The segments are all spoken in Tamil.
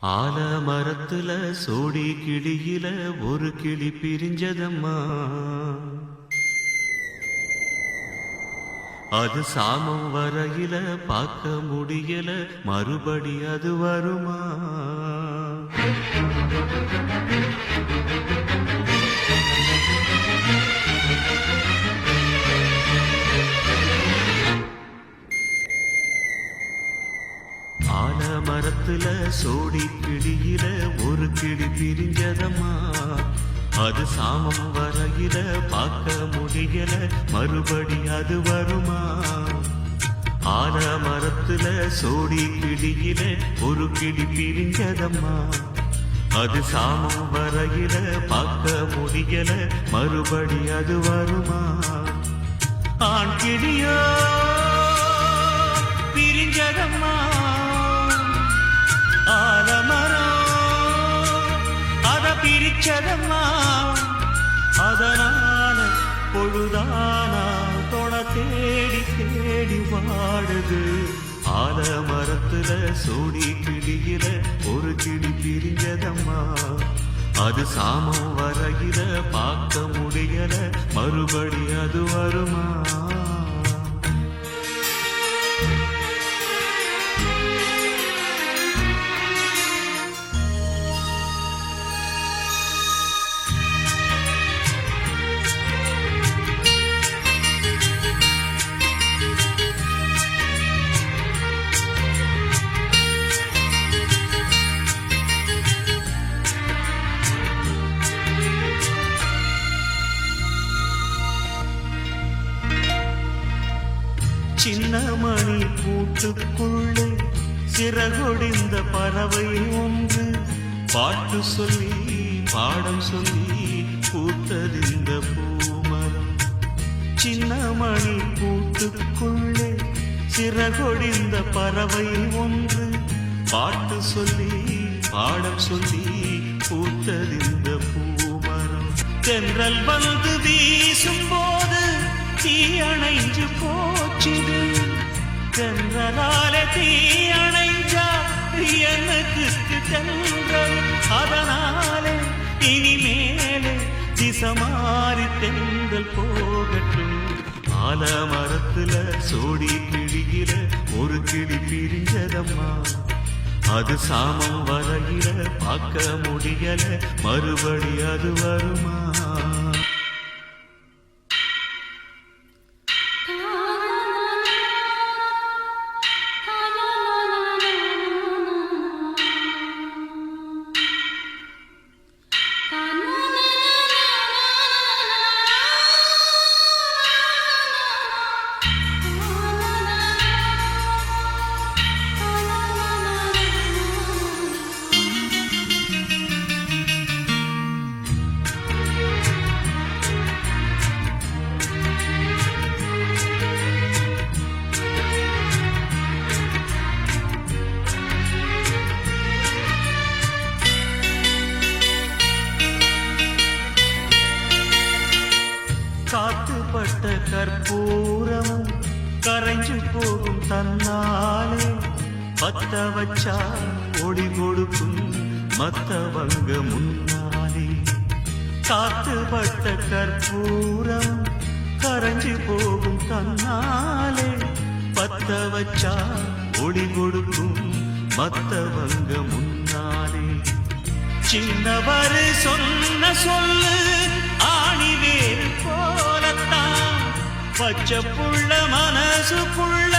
ஆலமரத்துல சோடி கிளியில ஒரு கிளி பிரிஞ்சதம்மா. அது சாமம் வரையில பார்க்க முடியல, மறுபடி அது வருமா? ஆலமரத்துல சோடி கிளியில ஒரு கிளி பிரிஞ்சதம்மா. அது சாமம் வரையில பார்க்க முடியல, மறுபடி அது வருமா? ஆலமரத்துல சோடி கிளியில ஒரு கிளி பிரிஞ்சதம்மா. அது சாமம் வரையில பார்க்க முடியல, மறுபடி அது வருமா? ஆண் கிளியோ பிரிஞ்சதம்மா. ஆலமரம் அத பிரிச்சதம்மா. அதனால பொழுதானா தொண தேடி தேடி வாடுது. ஆலமரத்துல சோடி கிளியில ஒரு கிளி பிரிஞ்சதம்மா. அது சாமம் வரையில பார்க்க முடியல, மறுபடி அது வருமா? சின்ன மணி கூட்டுக்குள்ளே சிறகொடிந்த பறவை ஒன்று பாட்டு சொல்லி பாடம் சொல்லி பூத்ததிந்த பூமரம். சின்ன மணி கூட்டுக்குள்ளே சிறகொடிந்த பறவை ஒன்று பாட்டு சொல்லி பாடம் சொல்லி பூத்ததிந்த பூமரம். தென்றல் வந்து வீசும் போது தீ அணைஞ்சு போச்சுது. தென்றலால தீ அணைஞ்சா எனக்கு தென்றல். அதனாலே இனிமேலே திசமாறி தென்றல் போகட்டும். ஆலமரத்துல சோடி கிளியில ஒரு கிளி பிரிஞ்சதம்மா. அது சாமம் வரையில பார்க்க முடியல, மறுபடி அது வருமா? காத்துப்பட்ட கற்பூரமும் கரைஞ்சு போகும் தன்னாலே. பத்த வச்சா ஒளி கொடுக்கும் மத்தவங்க முன்னாலே. காத்துப்பட்ட கற்பூரம் கரைஞ்சு போகும் தன்னாலே. பத்த வச்சா ஒளி கொடுக்கும் மத்தவங்க முன்னாலே. சின்னவர் சொன்ன சொல்லு ஆணி வேறு போலத்தான். பச்சை புள்ள மனசுக்குள்ள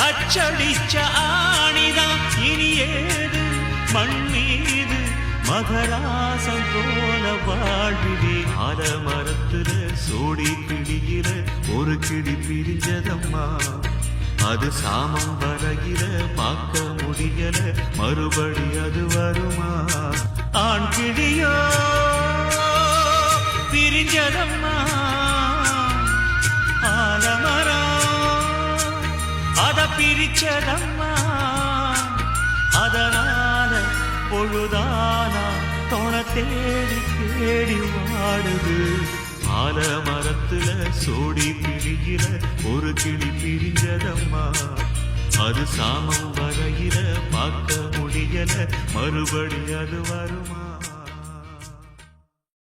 அச்சடிச்ச ஆணிதான். இனி ஏது மண் மீது மகராசம் போல வாழ்விலே. ஆலமரத்துல சோடி கிளியில ஒரு கிளி பிரிஞ்சதம்மா. அது சாமம் வரையில பார்க்க முடியல, மறுபடி அது வருமா? ஆண் கிளியோ பிரிஞ்சதம்மா. ஆலமரம் அத பிரிச்சதம்மா. அதனால பொழுதானா தொண தேடி தேடி வாடுது. ஆலமரத்துல சோடி கிளியில ஒரு கிளி பிரிஞ்சதம்மா. அது சாமம் வரையில பார்க்க முடியல மறுபடி அது வருமா